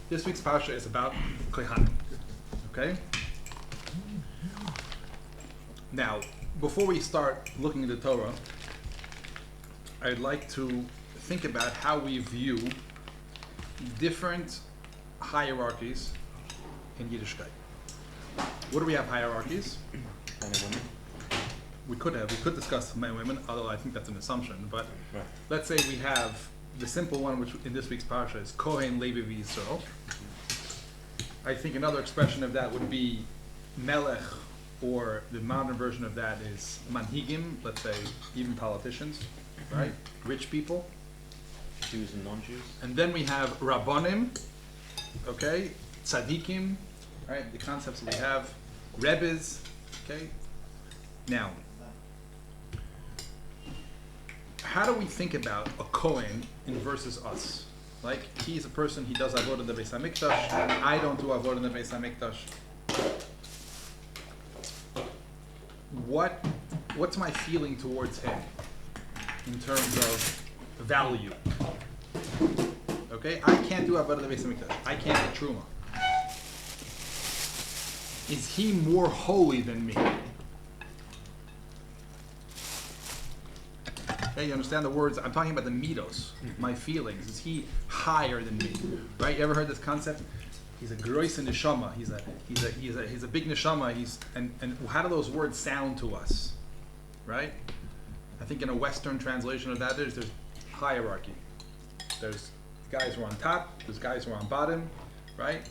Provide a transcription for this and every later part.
This week's parsha is about kohanim. Okay? Now, before we start looking at the Torah, I'd like to think about how we view different hierarchies in Yiddishkeit. What do we have hierarchies? Men and women. We could discuss men and women, although I think that's an assumption. But Right. let's say we have the simple one, which in this week's parsha is Kohen, Levi, Yisrael. I think another expression of that would be Melech, or the modern version of that is Manhigim, let's say even politicians, right? Rich people. Jews and non-Jews. And then we have Rabbanim, okay? Tzadikim, right? The concepts that we have. Rebbes, okay? Now, how do we think about a Kohen in versus us? Like, he's a person, he does avodah in the Beis HaMikdash. I don't do avodah in the Beis HaMikdash. What's my feeling towards him in terms of value? Okay, I can't do avodah in the Beis HaMikdash. I can't do truma. Is he more holy than me? Okay, you understand the words? I'm talking about the midos, my feelings. Is he higher than me? Right? You ever heard this concept? He's a grois neshama. He's a big neshama. And how do those words sound to us? Right? I think in a Western translation of that, there's hierarchy. There's guys who are on top. There's guys who are on bottom. Right?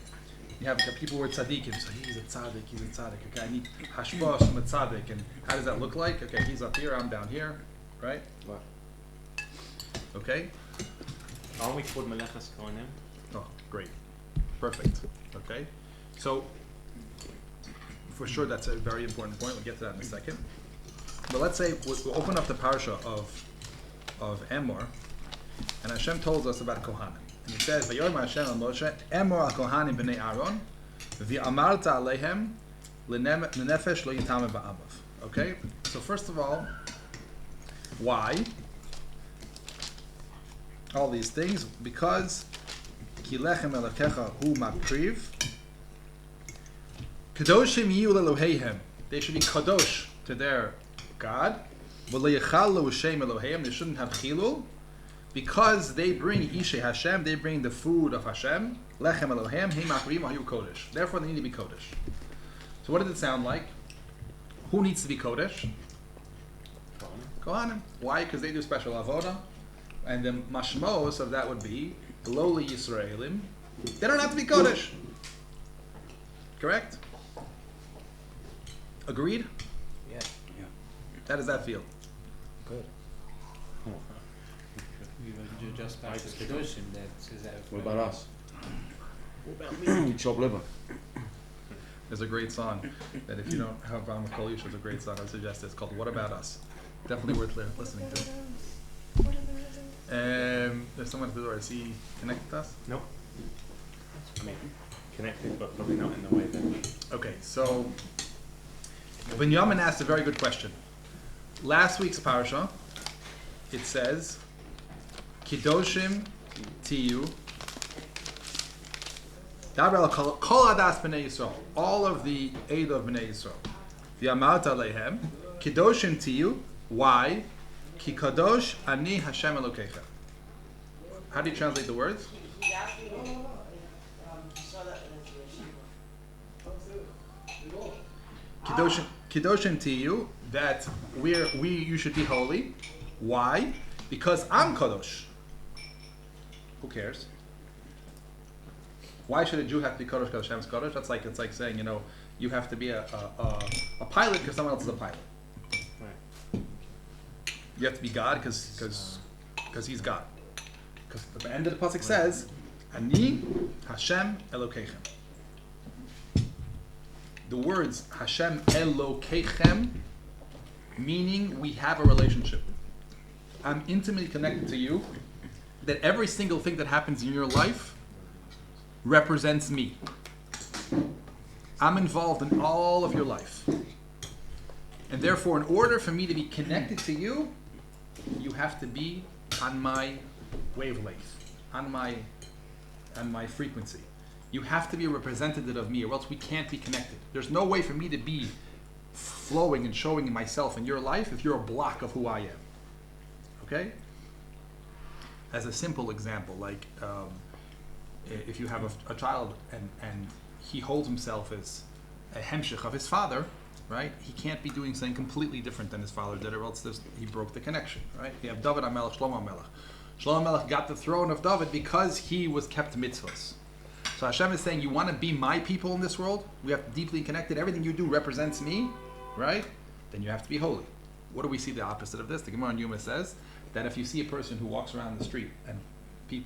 You have people who are tzaddikim. So he's a tzaddik. Okay, I need hashbos from a tzaddik. And how does that look like? Okay, he's up here. I'm down here. Right? What? Okay? Aren't we called Melechas Kohanim? Oh, great. Perfect. Okay? So, for sure that's a very important point. We'll get to that in a second. But let's say we'll open up the parsha of Emor, and Hashem tells us about Kohanim. And it says, Vayomer Hashem al Moshe, Emor al Kohanim b'nei Aaron, v'amarta aleihem, l'nefesh lo yitameh ba'amav. Okay? So first of all, why? All these things, because ki lechem elokecha hu makriv, kadoshim yiyu leloheihem. They should be kadosh to their God. V'lo yechalu shem Eloheihem. They shouldn't have chilul, because they bring ishe Hashem. They bring the food of Hashem. Lechem Eloheihem. He makriv ahu kodesh. Therefore, they need to be kodesh. So, what does it sound like? Who needs to be kodesh? Kohanim. Why? Because they do special avodah, and the mashmos of that would be lowly Yisraelim. They don't have to be kodesh. Correct? Agreed? Yeah. How does that feel? Good. We were just back to Kedoshim. What about us? What about me? We chop liver. There's a great song that if you don't have Bama Kolish, there's a great song I suggest. It's called "What About Us." Definitely worth listening to. There's someone at the door. Is he connected to us? Nope. I mean, connected, but probably not in the way that. Okay, so Binyamin asked a very good question. Last week's parasha, it says, Kidoshim Tiyu, Daber al Kol Adas B'nei Yisrael, all of the aid of B'nei Yisrael. V'amarta Alehem, Kidoshim Tiyu, why? Ki Kadosh Ani Hashem Elokecha. How do you translate the words? Kidoshim Tiyu, that you should be holy. Why? Because I'm Kadosh. Who cares? Why should a Jew have to be Kadosh because Hashem's Kadosh? It's like saying, you have to be a pilot because someone else is a pilot. Right. You have to be God because he's God. Because at the end of the pasuk says, Ani Hashem Elokeichem. The words Hashem Elokeichem, meaning we have a relationship. I'm intimately connected to you, that every single thing that happens in your life represents me. I'm involved in all of your life. And therefore, in order for me to be connected to you, you have to be on my wavelength, on my frequency. You have to be a representative of me, or else we can't be connected. There's no way for me to be flowing and showing myself in your life if you're a block of who I am. Okay? As a simple example, like if you have a child and he holds himself as a hemshich of his father, right? He can't be doing something completely different than his father did, or else he broke the connection, right? You have David HaMelech, Shlomo HaMelech. Shlomo HaMelech got the throne of David because he was kept mitzvahs. So Hashem is saying, you want to be my people in this world? We have to deeply connected. Everything you do represents me, right? Then you have to be holy. What do we see the opposite of this? The Gemara in Yuma says that if you see a person who walks around the street and he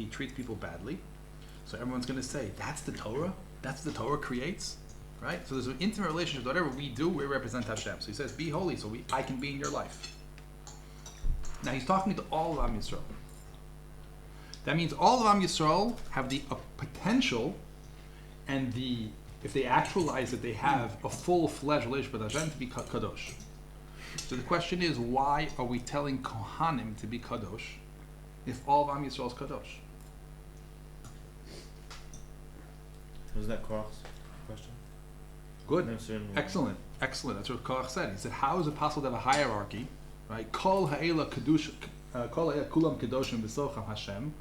treats people badly, so everyone's going to say, that's the Torah? That's what the Torah creates? Right? So there's an intimate relationship. Whatever we do, we represent Hashem. So he says, be holy so I can be in your life. Now he's talking to all of Am Yisrael. That means all of Am Yisrael have the potential and if they actualize it, they have a full-fledged relationship with Hashem to be kadosh. So the question is, why are we telling Kohanim to be kadosh if all of Am Yisrael is kadosh? Was that Korach's question? Good. No, certainly. Excellent. That's what Korach said. He said, how is it possible to have a hierarchy, right? Kol ha'ela kulam kedoshim b'socham Hashem,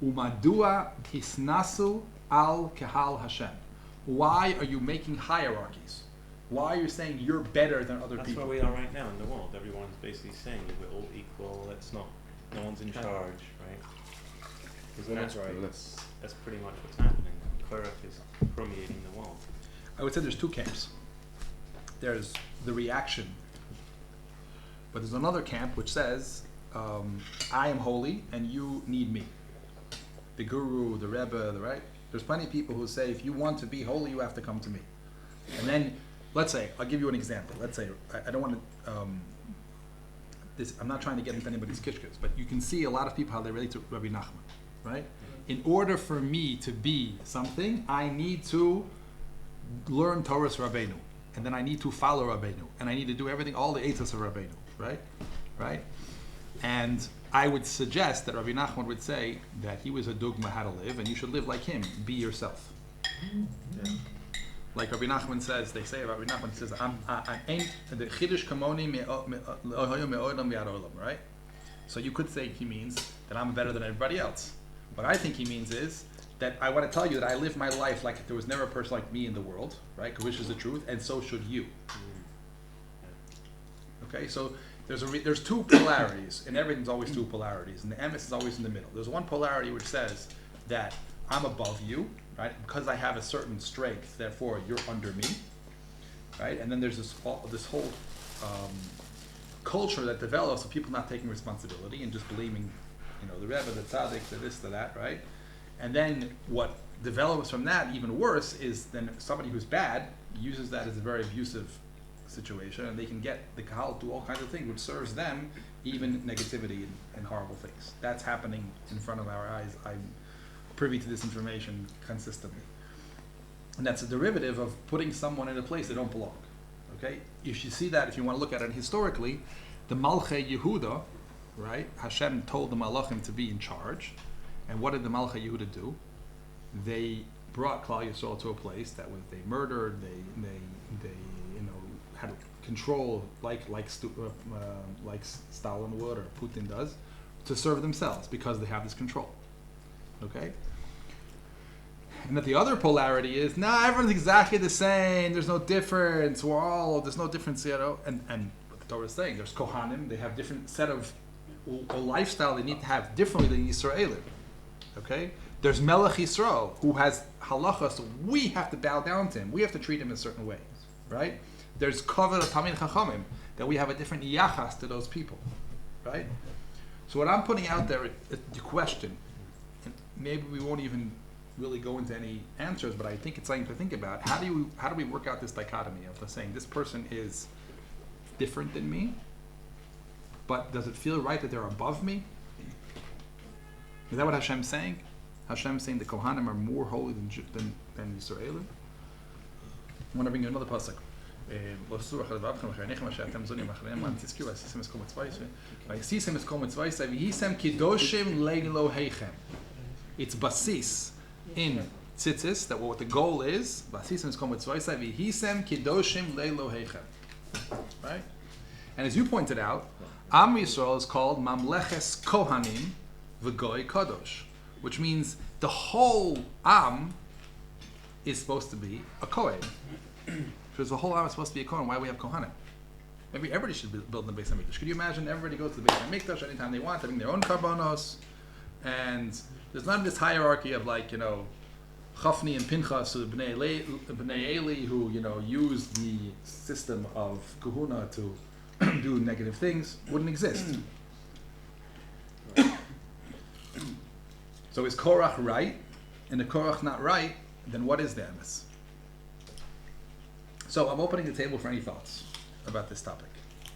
umadua hisnasu al kahal Hashem. Why are you making hierarchies? Why are you saying you're better than other That's people? where we are right now in the world. Everyone's basically saying we're all equal. No one's in charge, right? That's right. That's pretty much what's happening. Korach is permeating the world. I would say there's two camps. There's the reaction, but there's another camp which says, I am holy and you need me. The guru, the rebbe, right? There's plenty of people who say, if you want to be holy, you have to come to me. And then, let's say, I'll give you an example. Let's say, I don't want to, I'm not trying to get into anybody's kishkas, but you can see a lot of people how they relate to Rabbi Nachman, right? In order for me to be something, I need to learn Torah's Rabbeinu, and then I need to follow Rabbeinu, and I need to do everything, all the eitzos of Rabbeinu, right? And I would suggest that Rabbi Nachman would say that he was a dogma how to live, and you should live like him. Be yourself. Yeah. Like Rabbi Nachman says, they say about Rabbi Nachman, he says, I ain't the chiddush kamoni right? So you could say he means that I'm better than everybody else. What I think he means is that I want to tell you that I live my life like there was never a person like me in the world, right? Which is the truth, and so should you. Okay, so there's two polarities, and everything's always two polarities, and the emes is always in the middle. There's one polarity which says that I'm above you, right? Because I have a certain strength, therefore you're under me, right? And then there's this whole culture that develops of people not taking responsibility and just blaming, the Rebbe, the Tzadik, the this, the that, right? And then what develops from that, even worse, is then somebody who's bad uses that as a very abusive situation, and they can get the Kahal to do all kinds of things, which serves them even negativity and horrible things. That's happening in front of our eyes. I'm privy to this information consistently. And that's a derivative of putting someone in a place they don't belong. Okay? You should see that if you want to look at it historically, the Malchei Yehuda, right? Hashem told the Malachim to be in charge. And what did the Malchei Yehuda do? They brought Klal Yisrael to a place that they murdered, they had control like Stalin would or Putin does, to serve themselves because they have this control. Okay? And that the other polarity is, everyone's exactly the same, there's no difference, there's no difference, and what the Torah is saying, there's Kohanim, they have different set of a lifestyle they need to have differently than Yisraelim. Okay? There's Melech Yisrael, who has halacha, so we have to bow down to him, we have to treat him in a certain way, right? There's Kavod of Tamid Chachamim, that we have a different yachas to those people, right? So what I'm putting out there is the question, and maybe we won't even really go into any answers, but I think it's something to think about. How do we work out this dichotomy of saying this person is different than me, but does it feel right that they're above me? Is that what Hashem's saying? Hashem's saying the Kohanim are more holy than Yisraelim? I want to bring you another pasuk. It's basis in tzitzis, that what the goal is, right? And as you pointed out, Am Yisrael is called Mamleches Kohanim V'Goy Kadosh, which means the whole Am is supposed to be a Kohen. Because the whole Am is supposed to be a Kohen. Why do we have Kohanim? Maybe everybody should build in the Beis HaMikdash. Could you imagine everybody goes to the Beis HaMikdash anytime they want, having their own karbanos, and there's none of this hierarchy of like, Chafni and Pinchas, Bnei Eli, who, used the system of kahuna to do negative things, wouldn't exist. So is Korach right? And if Korach not right, then what is the emes? So I'm opening the table for any thoughts about this topic.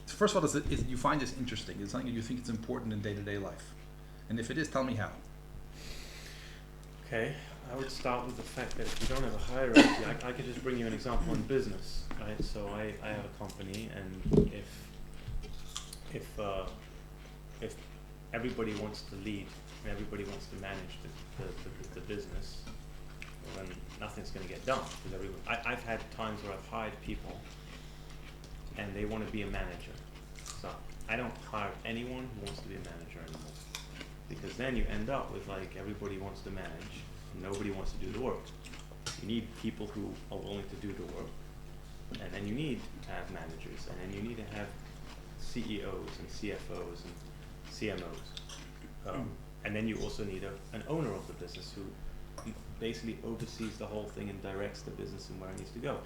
First of all, is you find this interesting? Is it something that you think it's important in day-to-day life? And if it is, tell me how. Okay, I would start with the fact that if you don't have a hierarchy, I could just bring you an example in business, right? So I have a company, and if everybody wants to lead and everybody wants to manage the business, well, then nothing's going to get done. Because I've had times where I've hired people and they want to be a manager. So I don't hire anyone who wants to be a manager anymore. Because then you end up with like everybody wants to manage and nobody wants to do the work. You need people who are willing to do the work, and then you need to have managers, and then you need to have CEOs and CFOs and CMOs. And then you also need an owner of the business who basically oversees the whole thing and directs the business and where it needs to go.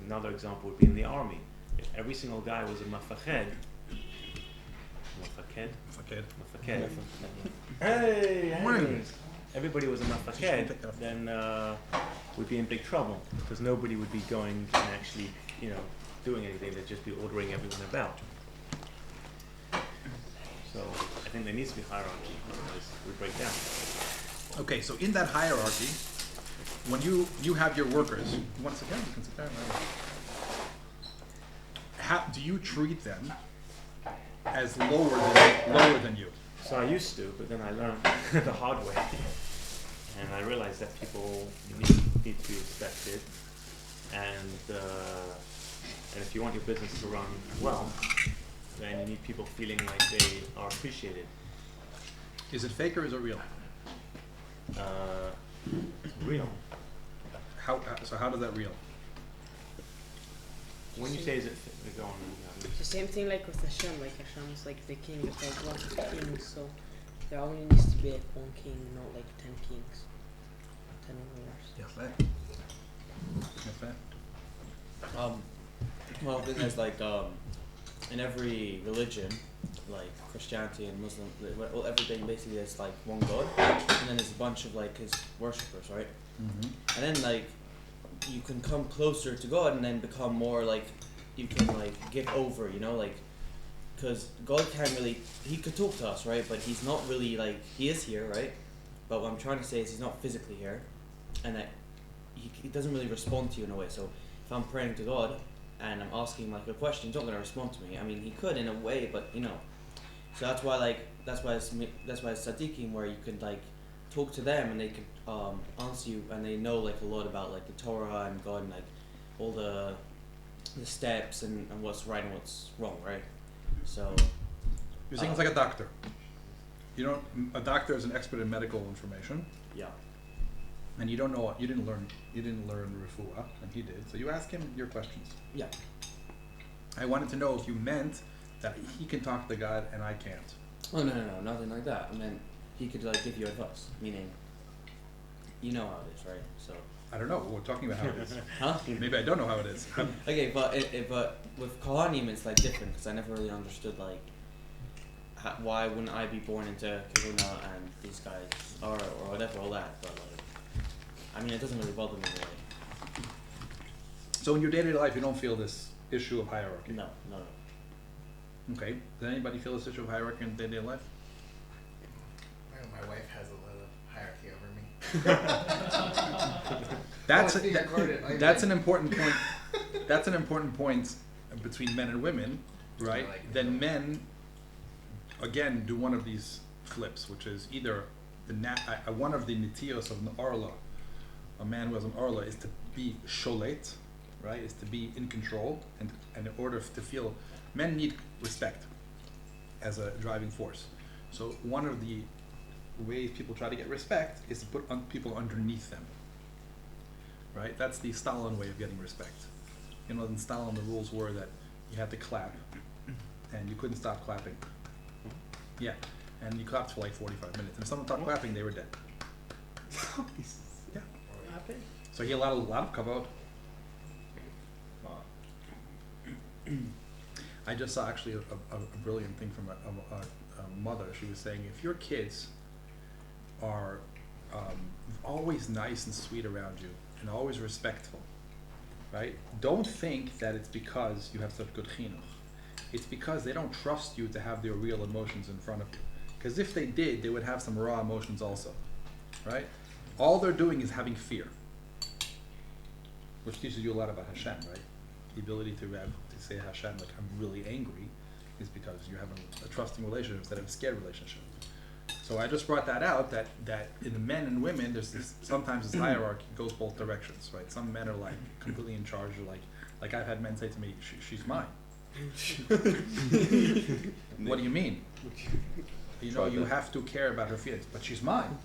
Another example would be in the army. If every single guy was a mafaked, hey, everybody was a mafaked, then we'd be in big trouble because nobody would be going and actually, doing anything. They'd just be ordering everyone about. So I think there needs to be hierarchy, otherwise we break down. Okay, so in that hierarchy, when you have your workers, once again, you can sit there. How do you treat them as lower than you? So I used to, but then I learned the hard way, and I realized that people need to be respected, and if you want your business to run well, then you need people feeling like they are appreciated. Is it fake or is it real? Real. So how does that real? When you say is it go on? It's the same thing like with Hashem. Like Hashem is like the king, just like one king. So there only needs to be like one king, not like 10 kings, 10 rulers. Yes, Well, I think there's like in every religion, like Christianity and Muslim, well, everything basically is like one God, and then there's a bunch of like his worshippers, right? Mm-hmm. And then like you can come closer to God and then become more like you can like give over, like because God can't really, he could talk to us, right? But he's not really like, he is here, right? But what I'm trying to say is he's not physically here, and that he doesn't really respond to you in a way. So if I'm praying to God and I'm asking like a question, he's not going to respond to me. I mean, he could in a way, but so that's why it's tzaddikim, where you can like talk to them and they can answer you, and they know like a lot about like the Torah and God and like all the steps and what's right and what's wrong, right? So you're saying it's like a doctor. A doctor is an expert in medical information. Yeah. And you don't know what you didn't learn refuah, and he did. So you ask him your questions. Yeah. I wanted to know if you meant that he can talk to God and I can't. Oh no, nothing like that. I mean, he could like give you advice, meaning you know how it is, right? So I don't know. We're talking about how it is. huh? Maybe I don't know how it is. Okay, but with Kohanim it's like different, because I never really understood like why wouldn't I be born into Kahuna and these guys are or whatever, all that. But like, I mean, it doesn't really bother me really. So in your day-to-day life, you don't feel this issue of hierarchy? No. Okay. Does anybody feel this issue of hierarchy in day-to-day life? My wife has a little hierarchy over me. That's an important point. That's an important point between men and women, right? Then men, again, do one of these flips, which is either one of the nitios of the orla a man who has an orla, is to be sholet, right? Is to be in control, and in order to feel, men need respect as a driving force. So one of the ways people try to get respect is to put people underneath them, right? That's the Stalin way of getting respect. You know, in Stalin the rules were that you had to clap, and you couldn't stop clapping. Yeah, and you clapped for like 45 minutes, and if someone stopped clapping, they were dead. Yeah. What happened? So he allowed a lot of kavod. I just saw actually a brilliant thing from a mother. She was saying, if your kids are always nice and sweet around you and always respectful, right? Don't think that it's because you have such good chinuch. It's because they don't trust you to have their real emotions in front of you. Because if they did, they would have some raw emotions also, right? All they're doing is having fear, which teaches you a lot about Hashem, right? The ability to say Hashem, like, I'm really angry, is because you're having a trusting relationship instead of a scared relationship. So I just brought that out, that in the men and women, there's sometimes this hierarchy goes both directions, right? Some men are like completely in charge, or like I've had men say to me, she's mine. What do you mean? You know, you have to care about her feelings, but she's mine.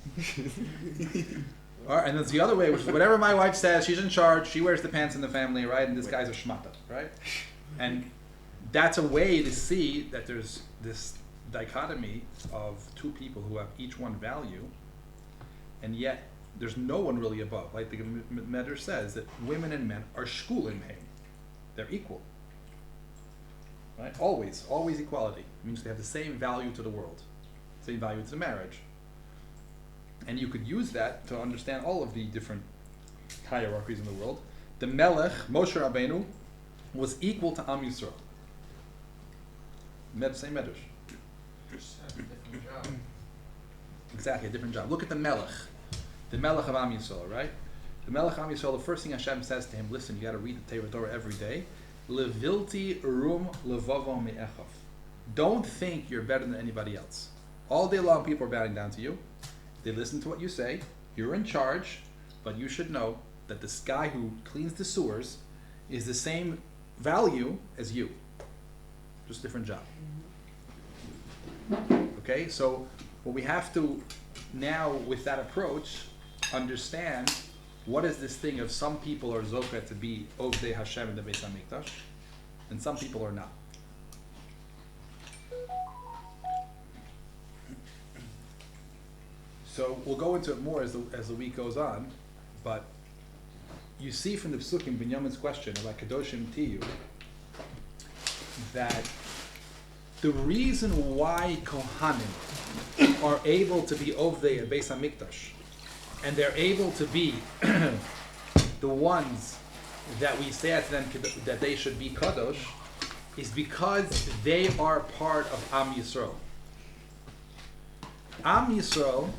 All right, and there's the other way, which is whatever my wife says, she's in charge, she wears the pants in the family, right? And this guy's a shmata, right? And that's a way to see that there's this dichotomy of two people who have each one value, and yet there's no one really above. Like the Medrash says, that women and men are shkulim heim. They're equal. Right? Always equality. It means they have the same value to the world, same value to the marriage. And you could use that to understand all of the different hierarchies in the world. The Melech, Moshe Rabbeinu, was equal to Am Yisrael. Same Medrash. Just have a different job. Exactly, a different job. Look at the Melech of Am Yisrael, right? The Melech of Am Yisrael, the first thing Hashem says to him, listen, you got to read the Torah every day. Levilti rum levavo me'echav. Don't think you're better than anybody else. All day long, people are bowing down to you. They listen to what you say. You're in charge, but you should know that this guy who cleans the sewers is the same value as you. Just different job. Okay, so what we have to now, with that approach, understand what is this thing of some people are zoka to be Ovdei Hashem in the Beis HaMikdash, and some people are not. So we'll go into it more as the week goes on, but you see from the Psukim, Binyamin's question about Kadoshim Tiyu, that the reason why Kohanim are able to be Ovdei at Beis HaMikdash, and they're able to be the ones that we say to them that they should be Kadosh, is because they are part of Am Yisrael. Am Yisrael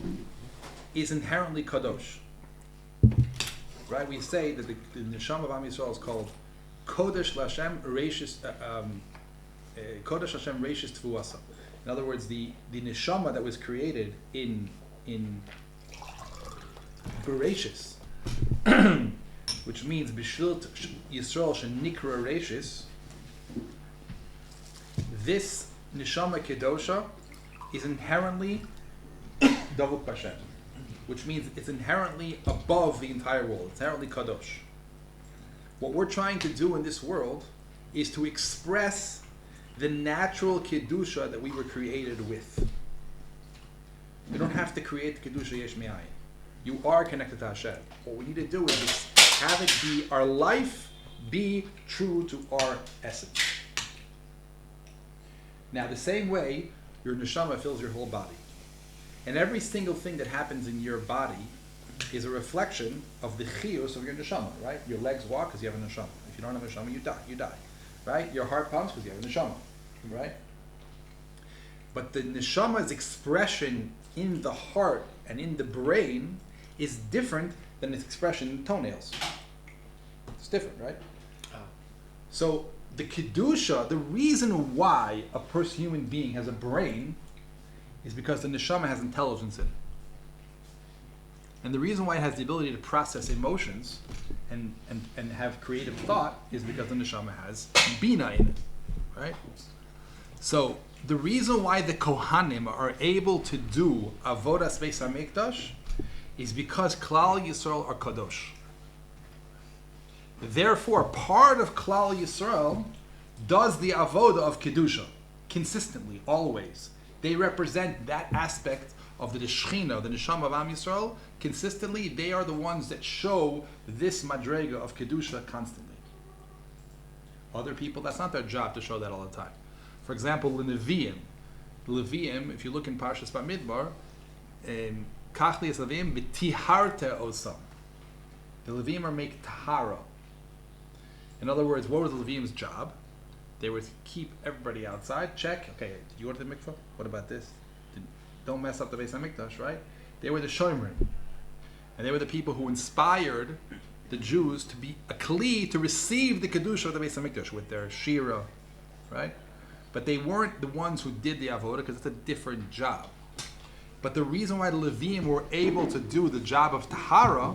is inherently Kadosh. Right? We say that the Neshama of Am Yisrael is called Kodesh Lashem Reishis Kodesh Hashem Reishis Tvuasa. In other words, the Neshama that was created in Bereshis, which means B'shil Yisrael Shenikra Reishis, this Neshama Kedosha is inherently Davuk Hashem, which means it's inherently above the entire world. It's inherently Kadosh. What we're trying to do in this world is to express the natural Kedusha that we were created with. You don't have to create the Kedusha Yesh Me'ayin. You are connected to Hashem. What we need to do is just have it be, our life be true to our essence. Now, the same way, your neshama fills your whole body. And every single thing that happens in your body is a reflection of the chiyus of your neshama, right? Your legs walk because you have a neshama. If you don't have a neshama, you die, right? Your heart pumps because you have a neshama, right? But the neshama's expression in the heart and in the brain is different than its expression in the toenails. It's different, right? So the kedusha, the reason why a human being has a brain is because the neshama has intelligence in it. And the reason why it has the ability to process emotions and have creative thought is because the neshama has bina in it, right? So the reason why the Kohanim are able to do avodas Beis Hamikdash is because Klal Yisrael are kadosh. Therefore, part of Klal Yisrael does the avoda of kedusha consistently, always. They represent that aspect of the Shechina, the neshama of Am Yisrael. Consistently, they are the ones that show this madrega of kedusha constantly. Other people, that's not their job to show that all the time. For example, the Leviim, if you look in Parshas Bamidbar, Kach li'es Leviim b'tiharte osam. The Leviim are make tahara. In other words, what was the Leviim's job? They would keep everybody outside, check, okay, did you go to the mikvah? What about this? Don't mess up the Beis HaMikdash, right? They were the Shomerim. And they were the people who inspired the Jews to be a kli, to receive the Kedusha of the Beis HaMikdash with their shira, right? But they weren't the ones who did the avodah because it's a different job. But the reason why the Leviim were able to do the job of Tahara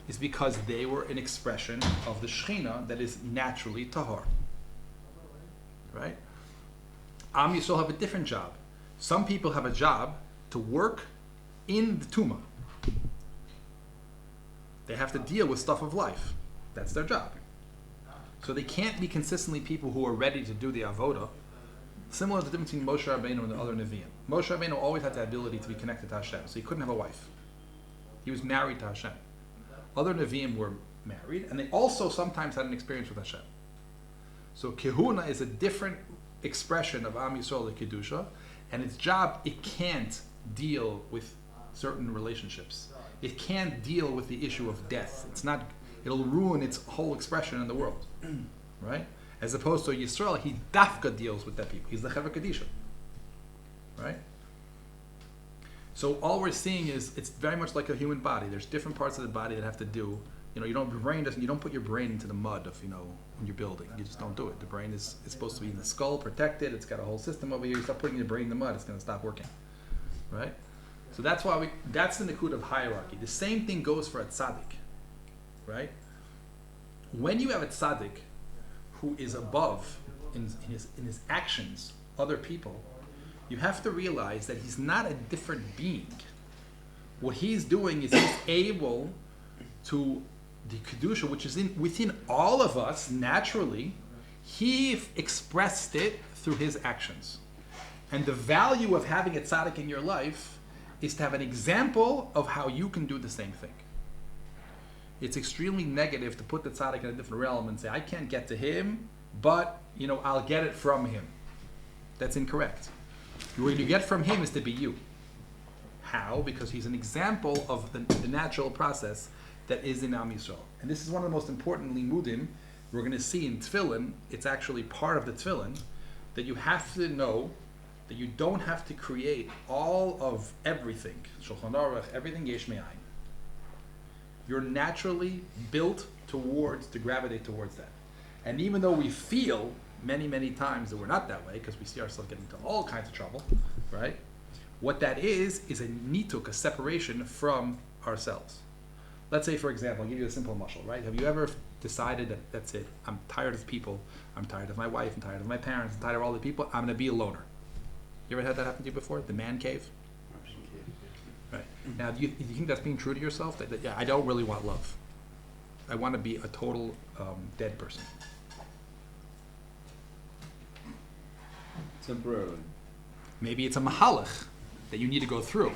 is because they were an expression of the Shechina that is naturally Tahar. Right? Am Yisrael have a different job. Some people have a job to work in the Tumah. They have to deal with stuff of life. That's their job. So they can't be consistently people who are ready to do the avodah. Similar to the difference between Moshe Rabbeinu and the other Nevi'im. Moshe Rabbeinu always had the ability to be connected to Hashem, so he couldn't have a wife. He was married to Hashem. Other Nevi'im were married, and they also sometimes had an experience with Hashem. So Kehuna is a different expression of Am Yisrael the Kedusha, and its job, it can't deal with certain relationships. It can't deal with the issue of death. It'll ruin its whole expression in the world, right? As opposed to Yisrael, he dafka deals with that people. He's the Chaver Kedisha, right? So all we're seeing is it's very much like a human body. There's different parts of the body that have to do. You don't put your brain into the mud of when you're building. You just don't do it. The brain is supposed to be in the skull, protected. It's got a whole system over here. You start putting your brain in the mud, it's going to stop working, right? So that's the nikud of hierarchy. The same thing goes for a tzaddik, right? When you have a tzaddik who is above in his actions other people, you have to realize that he's not a different being. What he's doing is he's able to the kedusha, which is within all of us naturally. He expressed it through his actions, and the value of having a tzaddik in your life is to have an example of how you can do the same thing. It's extremely negative to put the tzaddik in a different realm and say, I can't get to him, but I'll get it from him. That's incorrect. What you get from him is to be you. How? Because he's an example of the natural process that is in Am Yisrael. And this is one of the most important limudim we're going to see in Tefillin. It's actually part of the Tefillin, that you have to know that you don't have to create all of everything. Shulchan Aruch, everything yesh me'ayin. You're naturally built to gravitate towards that. And even though we feel many, many times that we're not that way, because we see ourselves getting into all kinds of trouble, right? What that is a nituk, a separation from ourselves. Let's say, for example, I'll give you a simple mashal, right? Have you ever decided that that's it? I'm tired of people. I'm tired of my wife. I'm tired of my parents. I'm tired of all the people. I'm going to be a loner. You ever had that happen to you before? The man cave? Right. Now, do you think that's being true to yourself? That I don't really want love. I want to be a total dead person. Temporarily. Maybe it's a mahalach that you need to go through.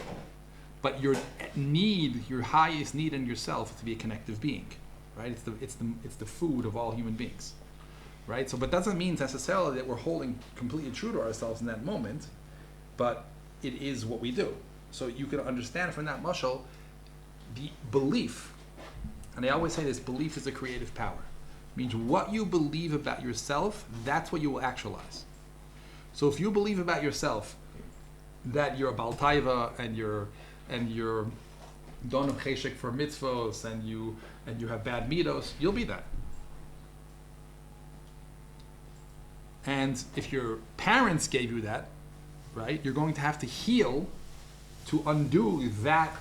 But your highest need in yourself is to be a connective being, right? It's the food of all human beings, right? So, but doesn't mean necessarily that we're holding completely true to ourselves in that moment, but it is what we do. So you can understand from that mashal the belief, and I always say this: belief is a creative power. It means what you believe about yourself, that's what you will actualize. So if you believe about yourself that you're a Baal Taiva and you're donam cheshek for mitzvos and you have bad midos, you'll be that. And if your parents gave you that, right, you're going to have to heal to undo that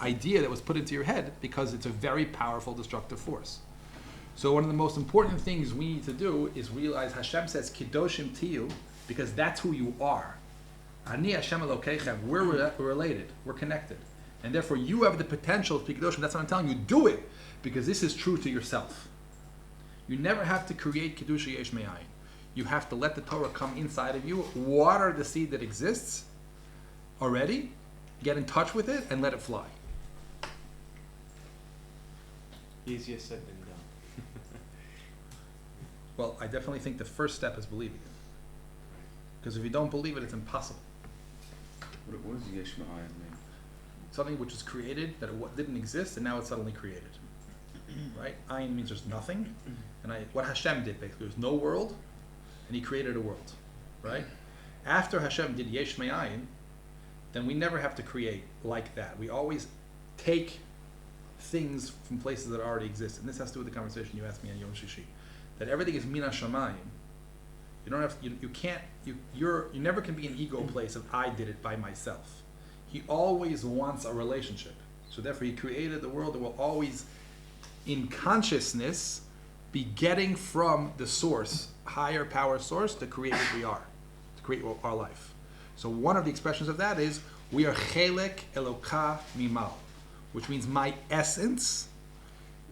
idea that was put into your head because it's a very powerful destructive force. So one of the most important things we need to do is realize Hashem says Kedoshim Tiyu because that's who you are. Ani Hashem Elokeichem. We're related. We're connected. And therefore you have the potential to be Kedoshim. That's what I'm telling you. Do it because this is true to yourself. You never have to create Kedusha Yesh Me'ayin. You have to let the Torah come inside of you, water the seed that exists already, get in touch with it, and let it fly. Easier said than done. Well, I definitely think the first step is believing it. Because if you don't believe it, it's impossible. What does Yesh Me'ayin mean? Something which was created, that it didn't exist, and now it's suddenly created. Right? Ayin means there's nothing. And what Hashem did, basically, there's no world, and He created a world. Right? After Hashem did Yesh Me'ayin, then we never have to create like that. We always take things from places that already exist. And this has to do with the conversation you asked me on Yom Shishi. That everything is Mina Shamayim. You don't have you never can be an ego place of I did it by myself. He always wants a relationship. So therefore He created the world that will always in consciousness be getting from the source, higher power source, to create what we are, to create our life. So one of the expressions of that is we are chelek eloka mimal, which means my essence,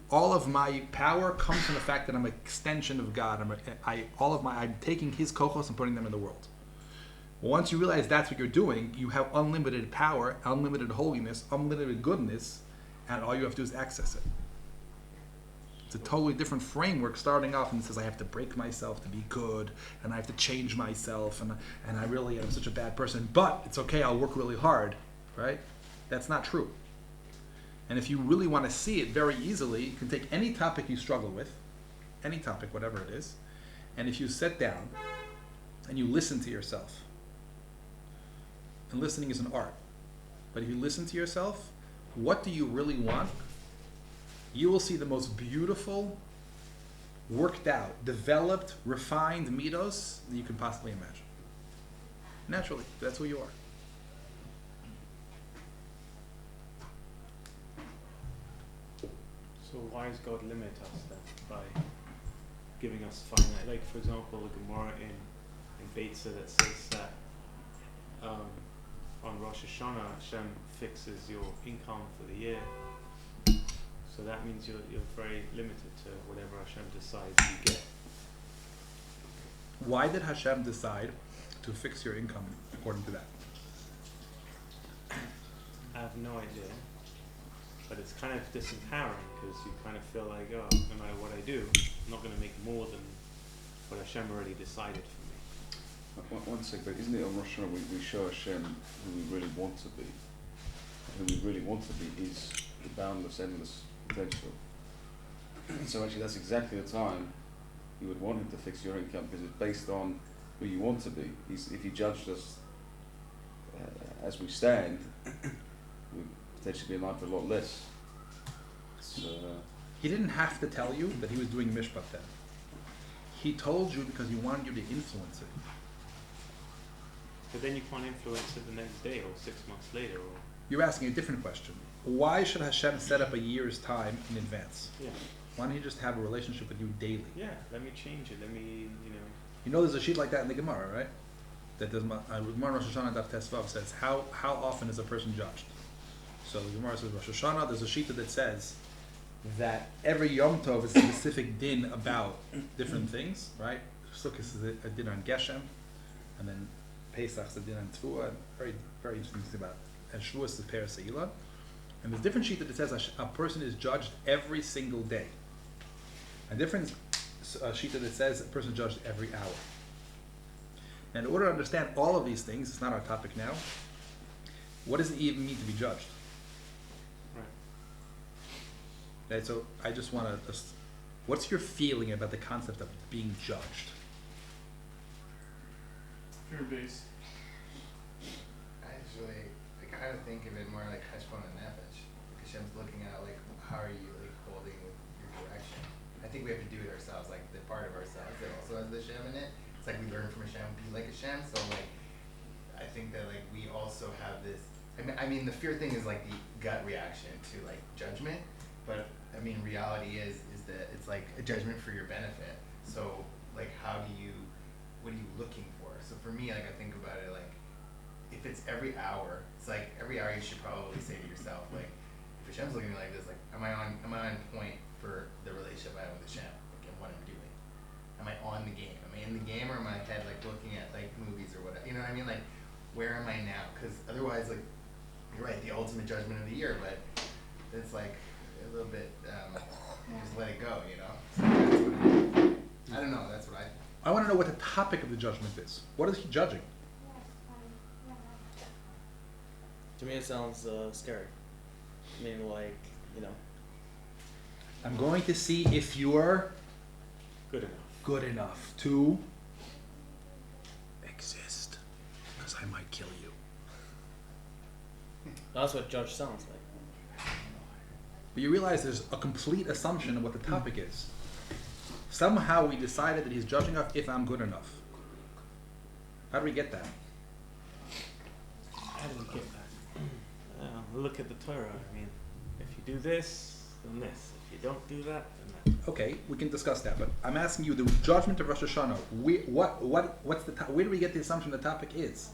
all of my power comes from the fact that I'm an extension of God. I'm taking His kochos and putting them in the world. Once you realize that's what you're doing, you have unlimited power, unlimited holiness, unlimited goodness, and all you have to do is access it. It's a totally different framework starting off, and it says I have to break myself to be good, and I have to change myself, and I really am such a bad person, but it's okay, I'll work really hard, right? That's not true. And if you really want to see it very easily, you can take any topic you struggle with, any topic, whatever it is, and if you sit down and you listen to yourself, and listening is an art, but if you listen to yourself, what do you really want? You will see the most beautiful, worked out, developed, refined midos that you can possibly imagine. Naturally, that's who you are. So why does God limit us then by giving us finite? Like for example, the Gemara in Beitza that says that on Rosh Hashanah Hashem fixes your income for the year. So that means you're very limited to whatever Hashem decides you get. Why did Hashem decide to fix your income according to that? I have no idea. But it's kind of disempowering because you kind of feel like, oh, no matter what I do, I'm not going to make more than what Hashem already decided for me. One second, but isn't it on Rosh Hashanah we show Hashem who we really want to be? Who we really want to be is the boundless, endless potential. So actually that's exactly the time you would want Him to fix your income because it's based on who you want to be. If He judged us as we stand, we'd potentially be in line for a lot less. He didn't have to tell you that He was doing mishpat then. He told you because He wanted you to influence it. But then you can't influence it the next day or 6 months later. Or You're asking a different question. Why should Hashem set up a year's time in advance? yeah, Why don't He just have a relationship with you daily? yeah. Let me change it. Let me, You know there's a sheet like that in the Gemara, right? That does Gemara Rosh Hashanah Daf Tesvav says how often is a person judged? So the Gemara says Rosh Hashanah. There's a sheet that says that every Yom Tov is a specific din about different things, right? Sukkot is a din on Geshem, and then Pesach is a din on Tfuah, and very very interesting thing about it. And Shavuos is Peres Se'ilah. And there's a different sheet that says a person is judged every single day. A different sheet that says a person is judged every hour. And in order to understand all of these things, it's not our topic now, what does it even mean to be judged? Right, so I just want to, what's your feeling about the concept of being judged? Fear-based. Actually, I kind of think of it more like Heshbon and Nefesh. Hashem's looking at like how are you like holding with your direction. I think we have to do it ourselves, like the part of ourselves that also has the Hashem in it. It's like we learn from Hashem, be like Hashem. So like, I think that like we also have this. I mean, the fear thing is like the gut reaction to like judgment, but I mean, reality is that it's like a judgment for your benefit. So like, what are you looking for? So for me, like I think about it like, if it's every hour, it's like every hour you should probably say to yourself like, if Hashem's looking at me like this, like, am I on point for the relationship I have with Hashem, like, and what I'm doing? Am I on the game? Am I in the game, or am I head like looking at like movies or whatever? You know what I mean? Like, where am I now? Because otherwise, like, you're right, the ultimate judgment of the year, but it's like a little bit, just let it go, you know? So that's what I don't know, that's what I want to know what the topic of the judgment is. What is he judging? To me, it sounds scary. I mean, like, you know. I'm going to see if you're Good enough. good enough to exist, because I might kill you. That's what judge sounds like. But you realize there's a complete assumption of what the topic is. Somehow we decided that he's judging us if I'm good enough. How do we get that? How do we get that? Look at the Torah. I mean, if you do this, then this. If you don't do that, then that. Okay, we can discuss that, but I'm asking you the judgment of Rosh Hashanah. What's the where do we get the assumption the topic is?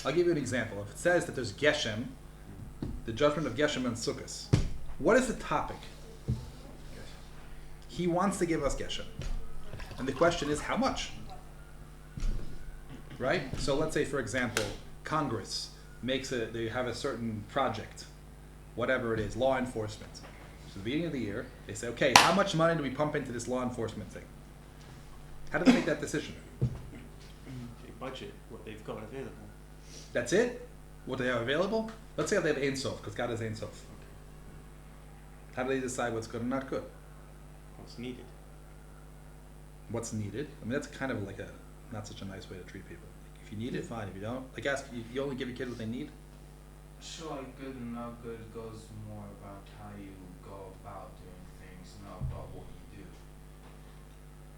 I'll give you an example. If it says that there's Geshem, the judgment of Geshem and Sukkot, what is the topic? He wants to give us Geshem, and the question is how much? Right? So let's say, for example, Congress they have a certain project, whatever it is, law enforcement. So at the beginning of the year, they say, okay, how much money do we pump into this law enforcement thing? How do they make that decision? They budget what they've got available. That's it? What they have available? Let's say they have Ein Sof, because God is Ein Sof. How do they decide what's good and not good? What's needed. What's needed? I mean, that's kind of like not such a nice way to treat people. Like, if you need it, fine. If you don't, like you only give your kid what they need? Sure, like good and not good goes more about how you go about doing things, not about what you do.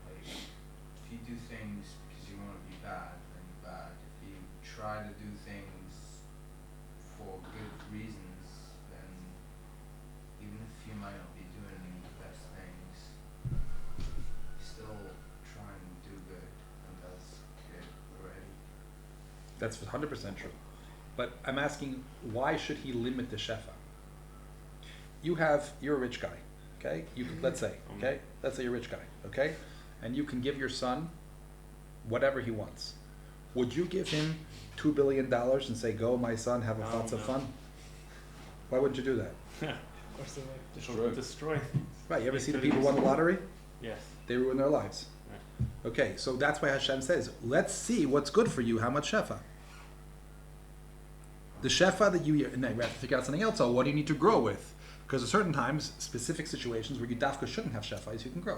Like, if you do things because you want to be bad, then you're bad. If you try to do things for good reasons, then even if you might not be doing the best things, you still try and do good, and that's good already. That's 100% true. But I'm asking, why should he limit the shefa? You're a rich guy, okay? Let's say you're a rich guy, okay? And you can give your son whatever he wants. Would you give him $2 billion and say, go, my son, have lots of fun? Why wouldn't you do that? Destroy things. Right, you ever see the people who won the lottery? Yes. They ruin their lives. Right. Okay, so that's why Hashem says, let's see what's good for you, how much shefa. The shefa that you have to figure out something else. So what do you need to grow with? Because at certain times, specific situations where you dafka shouldn't have shefa, you can grow.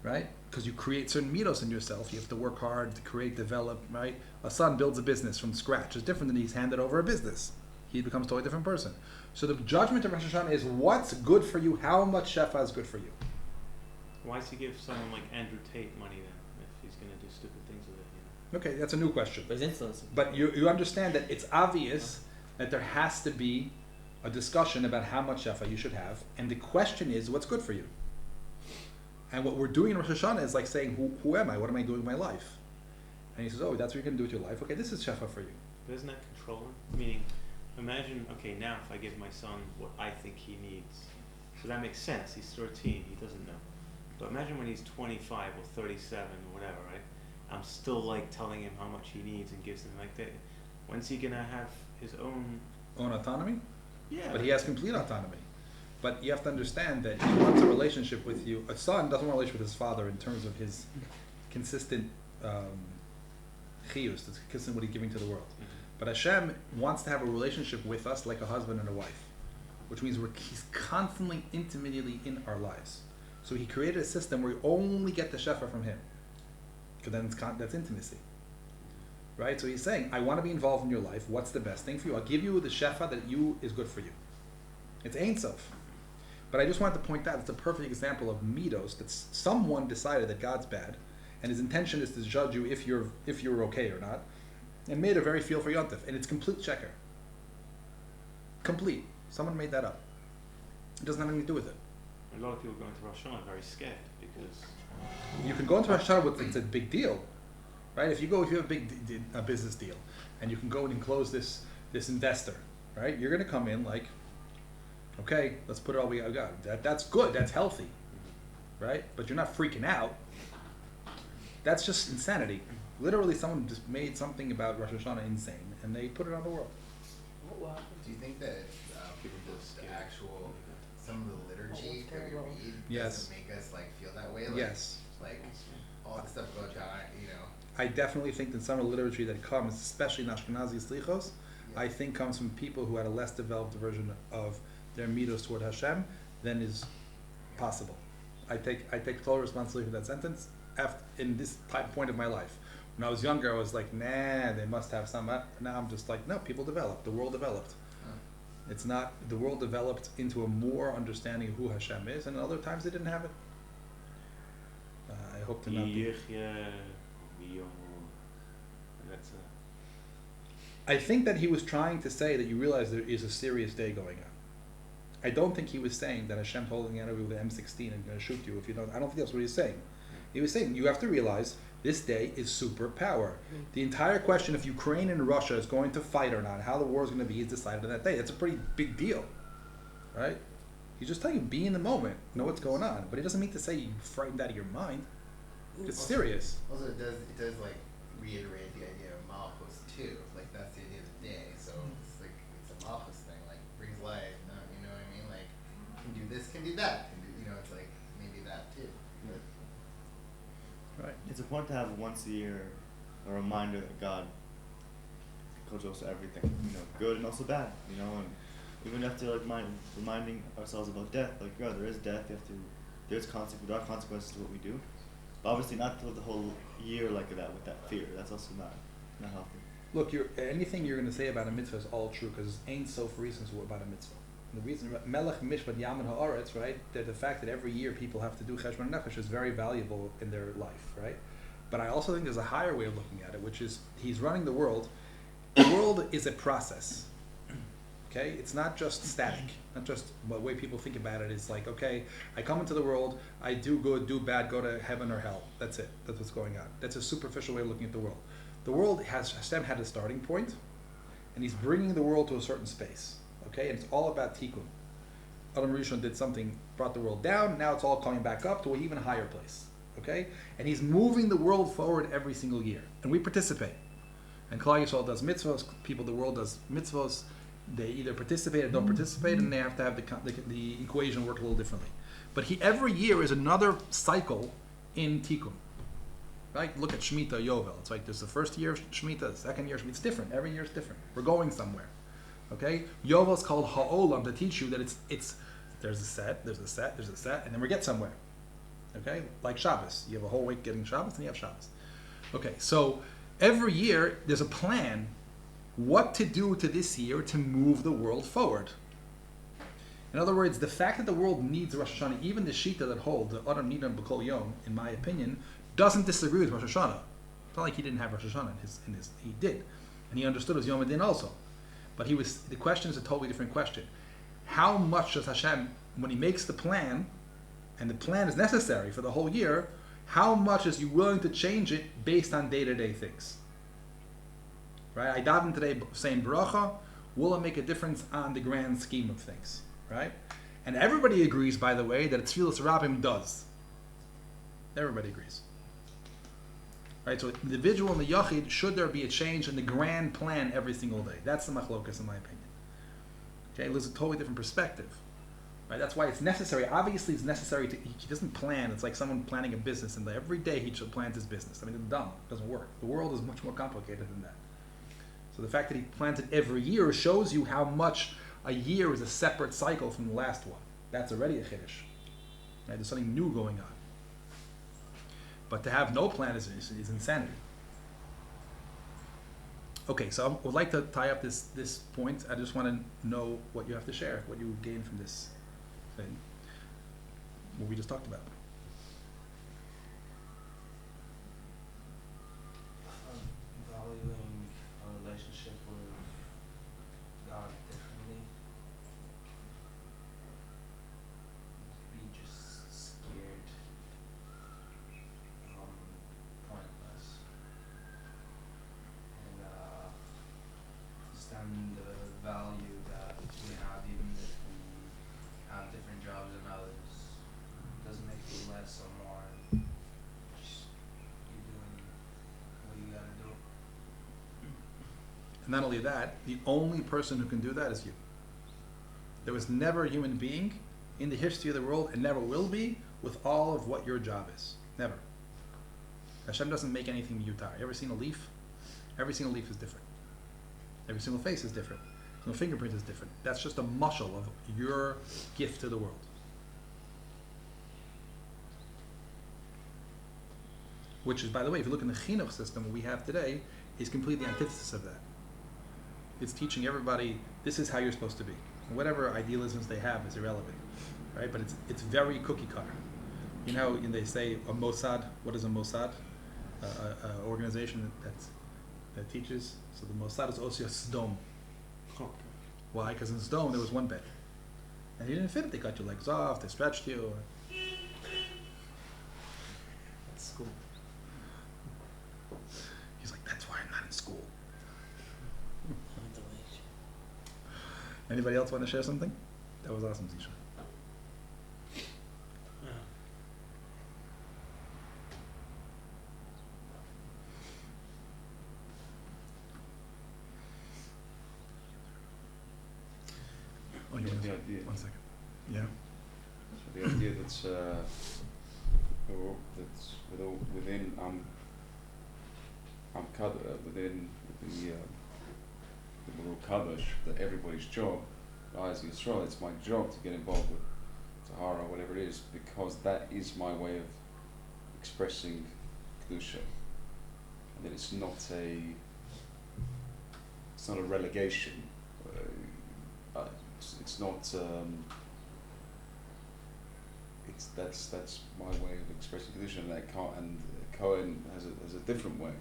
Right? Because you create certain mitos in yourself. You have to work hard to create, develop, right? A son builds a business from scratch. It's different than he's handed over a business. He becomes a totally different person. So the judgment of Rosh Hashanah is what's good for you, how much shefa is good for you. Why does he give someone like Andrew Tate money then, if he's going to do stupid things with it? Okay, that's a new question. But it's influencing. But you understand that it's obvious that there has to be a discussion about how much shefa you should have, and the question is, what's good for you? And what we're doing in Rosh Hashanah is like saying, who am I? What am I doing with my life? And he says, oh, that's what you're going to do with your life. Okay, this is shefa for you. But isn't that controlling? Meaning, imagine, okay, now if I give my son what I think he needs, so that makes sense. He's 13, he doesn't know. But imagine when he's 25 or 37 or whatever, right? I'm still like telling him how much he needs and gives him like that. When's he gonna have his own autonomy? Yeah. But he has complete autonomy. But you have to understand that he wants a relationship with you. A son doesn't want a relationship with his father in terms of his consistent chiyus, that's consistent what he's giving to the world. Mm-hmm. But Hashem wants to have a relationship with us like a husband and a wife, which means he's constantly, intimately in our lives. So he created a system where we only get the shefa from him. Because then that's intimacy. Right? So he's saying, I want to be involved in your life. What's the best thing for you? I'll give you the shefa that is good for you. It's Ein Sof. But I just wanted to point out, it's a perfect example of mitos, that someone decided that God's bad, and his intention is to judge you if you're okay or not, and made a very feel for Yontif. And it's complete checker. complete. Someone made that up. It doesn't have anything to do with it. A lot of people going to Rosh Hashanah are very scared because You can go into Rosh Hashanah with it's a big deal, right? If you have a big a business deal, and you can go in and close this investor, right? You're going to come in like, okay, let's put it all we got. That's good. That's healthy, right? But you're not freaking out. That's just insanity. Literally, someone just made something about Rosh Hashanah insane, and they put it on the world. What happened? Do you think that the actual, some of the liturgy that we read Yes. doesn't make us like feel that way? Like, Yes. Like all the stuff about God, you know. I definitely think that some of the literature that comes, especially in Ashkenazi Slichos, Yeah. I think comes from people who had a less developed version of their midos toward Hashem than is possible. I take total responsibility for that sentence in this point of my life. When I was younger, I was like, nah, they must have some. Now I'm just like, no, people developed. The world developed. It's not, the world developed into a more understanding of who Hashem is, and other times they didn't have it. I hope to not be. That's I think that he was trying to say that you realize there is a serious day going on. I don't think he was saying that Hashem's holding out with the M16 and going to shoot you if you don't. I don't think that's what he was saying. He was saying you have to realize this day is superpower. The entire question if Ukraine and Russia is going to fight or not, how the war is going to be, is decided on that day. That's a pretty big deal, right? He's just telling you, be in the moment, know what's going on. But he doesn't mean to say you frightened out of your mind. It's serious. Also, it does like reiterate the idea of malchus too. Like that's the idea of the day. So it's like it's a malchus thing. Like brings life. Not, you know what I mean? Like can do this, can do that. Can do, you know, it's like maybe that too. Right. It's important to have once a year a reminder that God controls everything, you know, good and also bad, you know, and even after like reminding ourselves about death, like yeah, there is death, there are consequences to what we do, but obviously not through the whole year like that with that fear. That's also not healthy. Look, anything you're going to say about a mitzvah is all true because ain't so for reasons about a mitzvah. The reason Melech Mishpat Yamin Haaretz, right? That the fact that every year people have to do Cheshbon Nefesh is very valuable in their life, right? But I also think there's a higher way of looking at it, which is he's running the world. The world is a process. Okay, it's not just static. Not just the way people think about it is like, okay, I come into the world, I do good, do bad, go to heaven or hell. That's it. That's what's going on. That's a superficial way of looking at the world. The world Hashem had a starting point, and he's bringing the world to a certain space. Okay, and it's all about tikkun. Adam Rishon did something, brought the world down. Now it's all coming back up to an even higher place. Okay, and he's moving the world forward every single year, and we participate. And Klal Yisrael does mitzvahs. People, the world does mitzvahs. They either participate or don't participate, and they have to have the equation work a little differently. But every year is another cycle in tikkun. Right? Look at Shemitah, Yovel. It's like there's the first year of Shemitah, the second year of Shemitah. It's different. Every year is different. We're going somewhere. Okay? Yovel is called Ha'olam to teach you that it's there's a set, and then we get somewhere. Okay? Like Shabbos. You have a whole week getting Shabbos, and you have Shabbos. Okay, so every year there's a plan what to do to this year to move the world forward. In other words, the fact that the world needs Rosh Hashanah, even the Shita that hold the Adam Nidan B'Kol Yom, in my opinion, doesn't disagree with Rosh Hashanah. It's not like he didn't have Rosh Hashanah in his he did, and he understood his Yom Adin also. But the question is a totally different question. How much does Hashem, when he makes the plan, and the plan is necessary for the whole year, how much is he willing to change it based on day-to-day things? Right? I daven today saying bracha, will it make a difference on the grand scheme of things? Right? And everybody agrees, by the way, that Tfilas Rabbim does. Everybody agrees. Right? So individual and the Yachid, should there be a change in the grand plan every single day? That's the machlokas in my opinion. Okay, there's a totally different perspective. Right? That's why it's necessary. Obviously, it's necessary to. He doesn't plan. It's like someone planning a business, and every day he should plan his business. I mean, it's dumb. It doesn't work. The world is much more complicated than that. So the fact that he plans it every year shows you how much a year is a separate cycle from the last one. That's already a chiddush. Right? There's something new going on. But to have no plan is insanity. Okay, so I would like to tie up this point. I just want to know what you have to share, what you gain from this thing, what we just talked about. Valuing a relationship with God differently. And not only that, the only person who can do that is you. There was never a human being in the history of the world, and never will be, with all of what your job is. Never. Hashem doesn't make anything mutar. You ever seen a leaf? Every single leaf is different. Every single face is different. Every single fingerprint is different. That's just a mushal of your gift to the world. Which is, by the way, if you look in the chinuch system we have today, is completely antithesis of that. It's teaching everybody, this is how you're supposed to be. Whatever idealisms they have is irrelevant, right? But it's very cookie cutter. You know, and they say a Mossad. What is a Mossad? A organization that teaches. So the Mossad is also a Sdom. Why? Because in Sdom there was one bed, and you didn't fit it. They cut your legs off. They stretched you. That's cool. He's like, that's why I'm not in school. Anybody else want to share something? That was awesome, Zisha. Oh, you want The to idea. 1 second. Yeah. So the idea that's within within the Baruch Kadosh, that everybody's job, as Yisrael, it's my job to get involved with Tahara or whatever it is, because that is my way of expressing Kedusha. And that it's not a relegation. It's not. That's my way of expressing Kedusha, and that can't. And Cohen has a different way.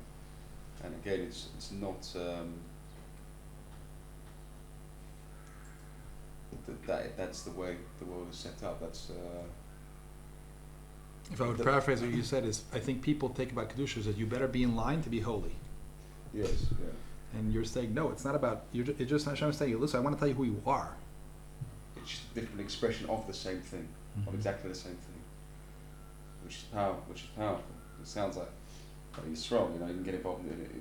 And again, it's not. That's the way the world is set up. That's. If I would paraphrase what you said, is I think people take about Kedusha is that you better be in line to be holy. Yes. Yeah. And you're saying, no, it's not about, it's just Hashem saying, listen, I want to tell you who you are. It's just a different expression of the same thing, of exactly the same thing, which is powerful. It sounds like Rabbi Yisrael, you can get involved in it,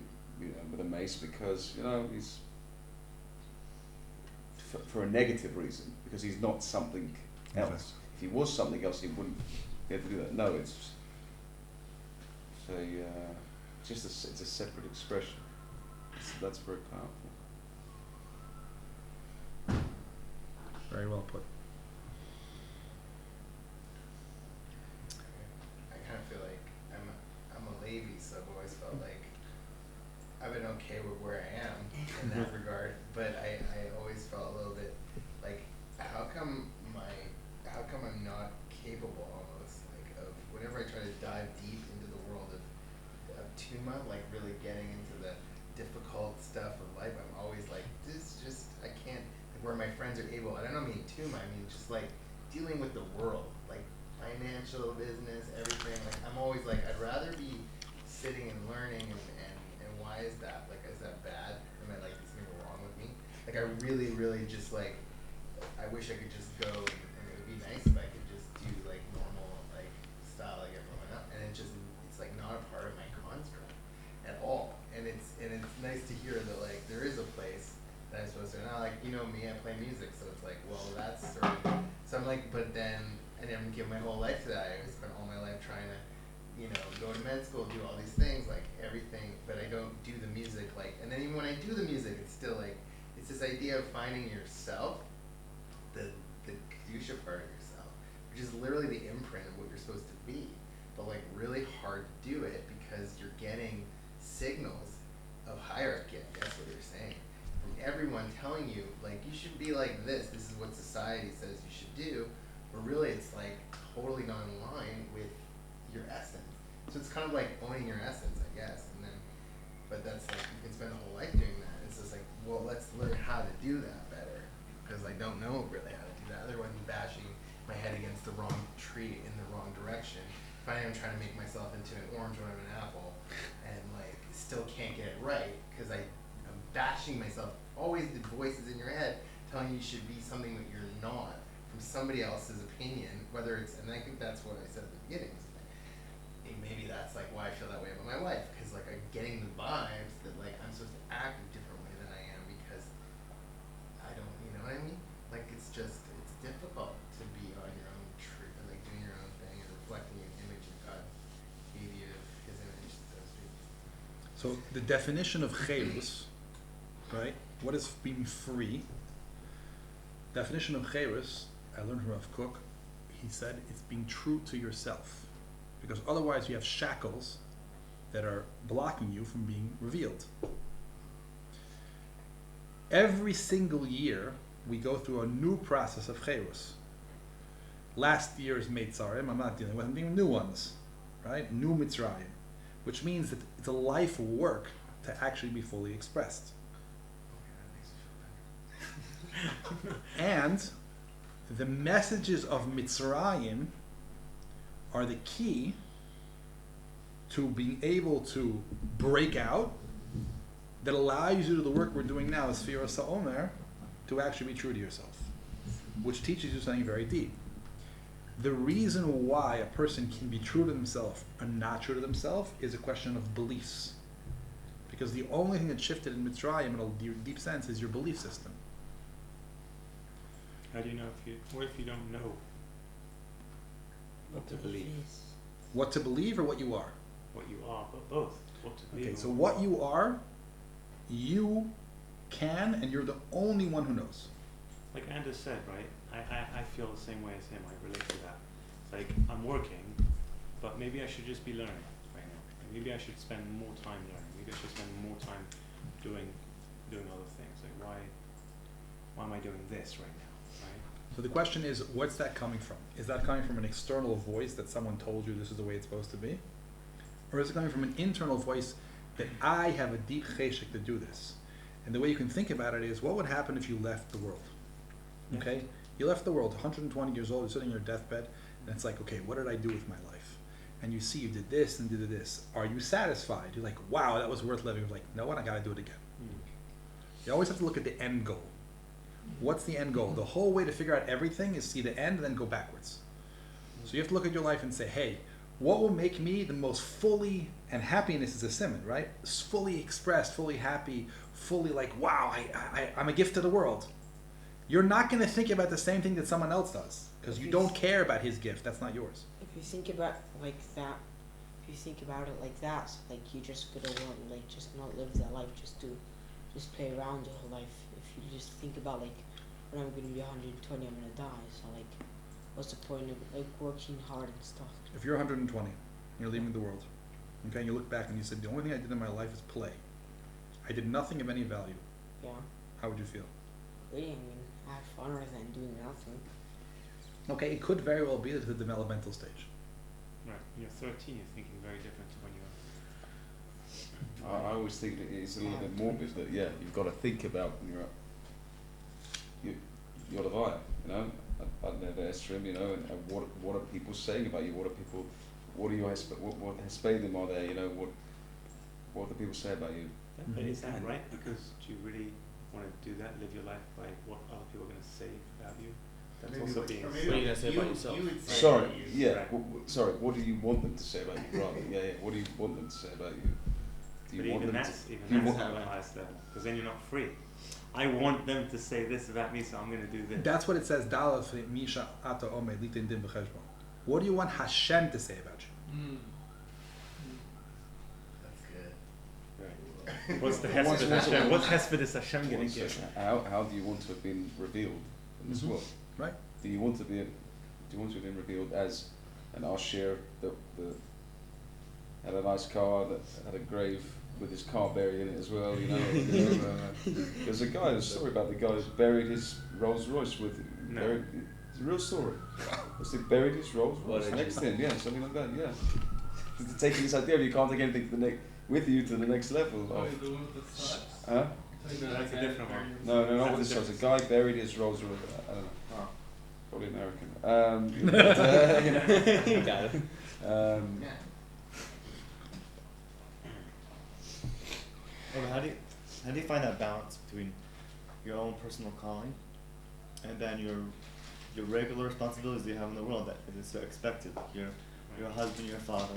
with a mace because, he's for a negative reason, because he's not something else. Okay. If he was something else, he wouldn't be able to do that. No, it's just it's a separate expression. That's very powerful. Very well put. I kind of feel like I'm a Levi, so I've always felt like I've been okay with where I am in that regard, but I always felt a little bit like how come I'm not capable almost like of whenever I try to dive deep into the world of Tuma, like really getting into the difficult stuff of life, I'm always like, I can't, like where my friends are able, and I don't mean Tuma, I mean just like dealing with the world, like financial, business, everything, like I'm always like, I'd rather be sitting and learning and why is that? Like, is that bad? Am I like, is something wrong with me? Like I really, really just like, I wish I could just go, and it would be nice if I could just do like normal, like style like everyone else, and it's like not a part of my construct at all. And it's nice to hear that like there is a place that I'm supposed to. Now like me, I play music, so it's like that's sort of. So I'm like, but then I didn't give my whole life to that. I spent all my life trying to, go to med school, do all these things, like everything. But I don't do the music like. And then even when I do the music, it's still like it's this idea of finding yourself, the kedusha part of yourself, which is literally the imprint of what you're supposed to be. But like really hard to do it because you're getting signals of hierarchy, I guess what you're saying, from everyone telling you like you should be like this is what society says you should do, but really it's like totally not in line with your essence. So it's kind of like owning your essence, I guess, but that's like you can spend a whole life doing that. It's just like, well, let's learn how to do that better, because I don't know really how to do that. Otherwise I'm bashing my head against the wrong tree in the wrong direction. If I am trying to make myself into an orange when I'm an apple, and like still can't get it right because I'm bashing myself. Always the voices in your head telling you should be something that you're not from somebody else's opinion. Whether it's, and I think that's what I said at the beginning. Maybe that's like why I feel that way about my life, because like I'm getting the vibes that like I'm supposed to act a different way than I what I mean? Like it's difficult to be on your own tree, like doing your own thing and reflecting an image of God gave you His image, so to speak. So the definition of cherus, right? What is being free? Definition of cherus, I learned from Rav Kook. He said it's being true to yourself, because otherwise you have shackles that are blocking you from being revealed. Every single year we go through a new process of cherus. Last year's Meitzarim, I'm not dealing with, I'm dealing with new ones, right? New Mitzrayim, which means that it's a life work to actually be fully expressed. And the messages of Mitzrayim are the key to being able to break out, that allows you to do the work we're doing now as Sfira Sa'omer, to actually be true to yourself, which teaches you something very deep. The reason why a person can be true to themselves or not true to themselves is a question of beliefs. Because the only thing that shifted in Mitzrayim in a deep sense is your belief system. How do you know what if you don't know what to believe? What to believe or what you are? What you are, but both. What to believe. Okay, so what you are, you can, and you're the only one who knows. Like Anders said, right? I feel the same way as him. I relate to that. It's like I'm working, but maybe I should just be learning right now. Maybe I should spend more time learning. Maybe I should spend more time doing other things. Like why am I doing this right now? Right? So the question is, what's that coming from? Is that coming from an external voice that someone told you this is the way it's supposed to be? Or is it coming from an internal voice that I have a deep cheshek to do this? And the way you can think about it is, what would happen if you left the world? Okay? You left the world, 120 years old, you're sitting on your deathbed, and it's like, okay, what did I do with my life? And you see you did this and did this. Are you satisfied? You're like, wow, that was worth living. You're like, no, what? I gotta do it again. You always have to look at the end goal. What's the end goal? The whole way to figure out everything is see the end and then go backwards. So you have to look at your life and say, hey, what will make me the most fully, and happiness is a simon, right? Fully expressed, fully happy, fully like, wow, I'm a gift to the world. You're not going to think about the same thing that someone else does, because you don't care about his gift. That's not yours. If you think about like that, if you think about it like that, so like you just gonna want like just not live that life, just play around your whole life. If you just think about like when I'm gonna be 120, I'm gonna die. So like, what's the point of like working hard and stuff? If you're 120, you're leaving the world, okay, and you look back and you said, the only thing I did in my life is play. I did nothing of any value. Yeah. How would you feel? Really, I mean, have fun rather than doing nothing. Okay, it could very well be the developmental stage. Right. When you're 13, you're thinking very different to when you're. I always think that it's a little bit morbid that you've got to think about when you're the via, you know. I'd never asked him, you know, and what are people saying about you? What are your what hespedim are there? You know, what do people say about you? But is that right? Because do you really want to do that? Live your life by what other people are going to say about you? That's Maybe also what- being. or What are you gonna say about yourself? You would say Sorry, about you. yeah. Right. Sorry, what do you want them to say about you, rather? Yeah. What do you want them to say about you? Do But you want even them that's to? even do you that's want- at the highest level, because then you're not free. I want them to say this about me, so I'm going to do this. That's what it says. Misha Ata Ome Litin Dim B'Cheshbon. What do you want Hashem to say about you? That's good. Right. What's the Hesped Hashem? What Hesped is Hashem going to give? How do you want to have been revealed in this world? Right. Do you want to have been revealed as an Asher that had a nice car, that had a grave with his car buried in it as well, you know? There's a story about the guy who's buried his Rolls Royce with, it's a real story. He buried his Rolls Royce next to him, something like that, Taking this idea of you can't take anything with you to the next level. Huh? That's a different one. No, not with this Rolls. A guy buried his Rolls Royce, I don't know. Oh. Probably American. Got it. Okay, how do you find that balance between your own personal calling and then your regular responsibilities that you have in the world that is so expected? You're a husband, you're a father.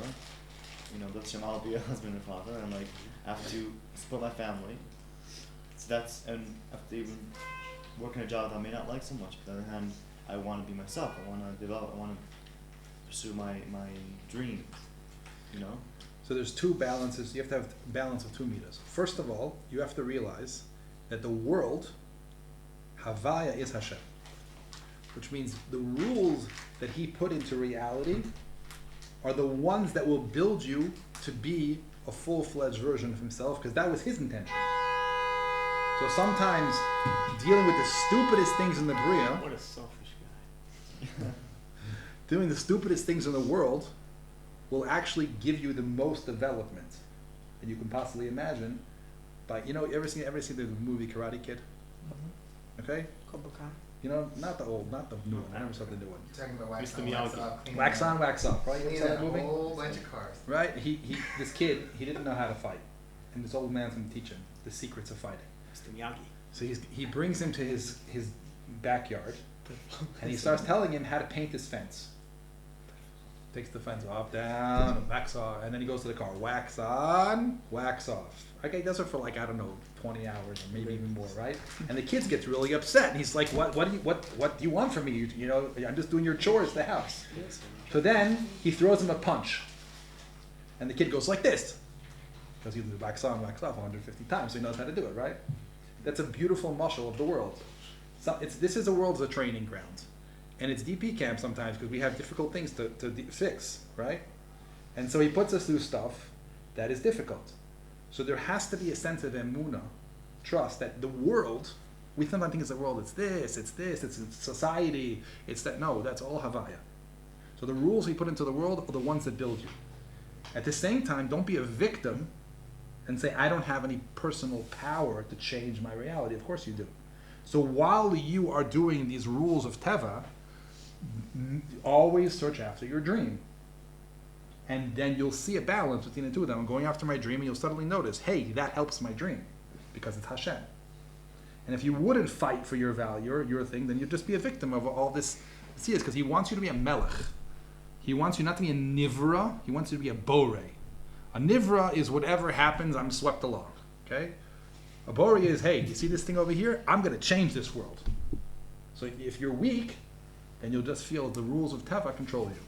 You know, I'll be a husband and father, and like I have to support my family. So and I have to even working a job that I may not like so much. But on the other hand, I want to be myself. I want to develop. I want to pursue my dreams. You know. So there's two balances. You have to have balance of two midas. First of all, you have to realize that the world, Havaya, is Hashem, which means the rules that He put into reality are the ones that will build you to be a full-fledged version of Himself, because that was His intention. So sometimes dealing with the stupidest things in the Bria, What a selfish guy. doing the stupidest things in the world, will actually give you the most development that you can possibly imagine. By, you know, ever seen the movie Karate Kid? Okay, Cobra Kai. you know, not the old, not the new one. I never saw the new one. You're talking about wax Mr. on, wax Miyagi. off. cleaning Wax up- on, wax off. Right? You ever cleaning saw that a movie? whole bunch of cars. Right? This kid, he didn't know how to fight, and this old man's gonna teach him the secrets of fighting. Mr. Miyagi. So he brings him to his backyard, and he starts telling him how to paint his fence. Takes the fence off, down, wax off, and then he goes to the car. Wax on, wax off. Okay, he does it for like, I don't know, 20 hours or maybe even more, right? And the kid gets really upset, and he's like, what do you want from me? You know, I'm just doing your chores at the house. So then he throws him a punch, and the kid goes like this, because he did wax on, wax off 150 times, so he knows how to do it, right? That's a beautiful mashal of the world. So this is a world as a training ground. And it's DP camp sometimes because we have difficult things to fix, right? And so he puts us through stuff that is difficult. So there has to be a sense of emunah, trust that the world, we sometimes think it's the world, it's society, it's that. No, that's all Havaya. So the rules we put into the world are the ones that build you. At the same time, don't be a victim and say, I don't have any personal power to change my reality. Of course you do. So while you are doing these rules of Teva, always search after your dream. And then you'll see a balance between the two of them. I'm going after my dream, and you'll suddenly notice, hey, that helps my dream, because it's Hashem. And if you wouldn't fight for your value, your thing, then you'd just be a victim of all this. See, it's because He wants you to be a melech. He wants you not to be a nivra, He wants you to be a bore. A nivra is whatever happens, I'm swept along. Okay? A bore is, hey, you see this thing over here? I'm going to change this world. So if you're weak, then you'll just feel the rules of Teva control you.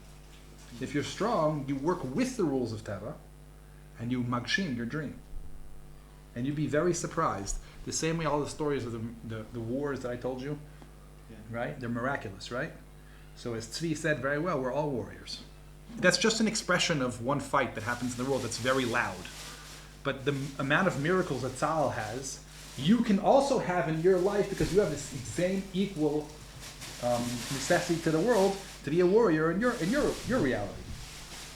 If you're strong, you work with the rules of Teva, and you magshim your dream. And you'd be very surprised. The same way all the stories of the wars that I told you, right? They're miraculous, right? So as Tzvi said very well, we're all warriors. That's just an expression of one fight that happens in the world that's very loud. But the amount of miracles that Tzahal has, you can also have in your life, because you have this same equal necessity to the world to be a warrior in your reality.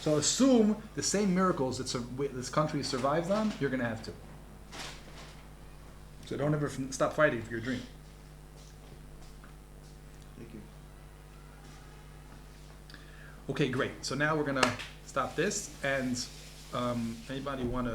So assume the same miracles that this country survives on, you're going to have to. So don't ever stop fighting for your dream. Thank you. Okay, great. So now we're going to stop this, and anybody want to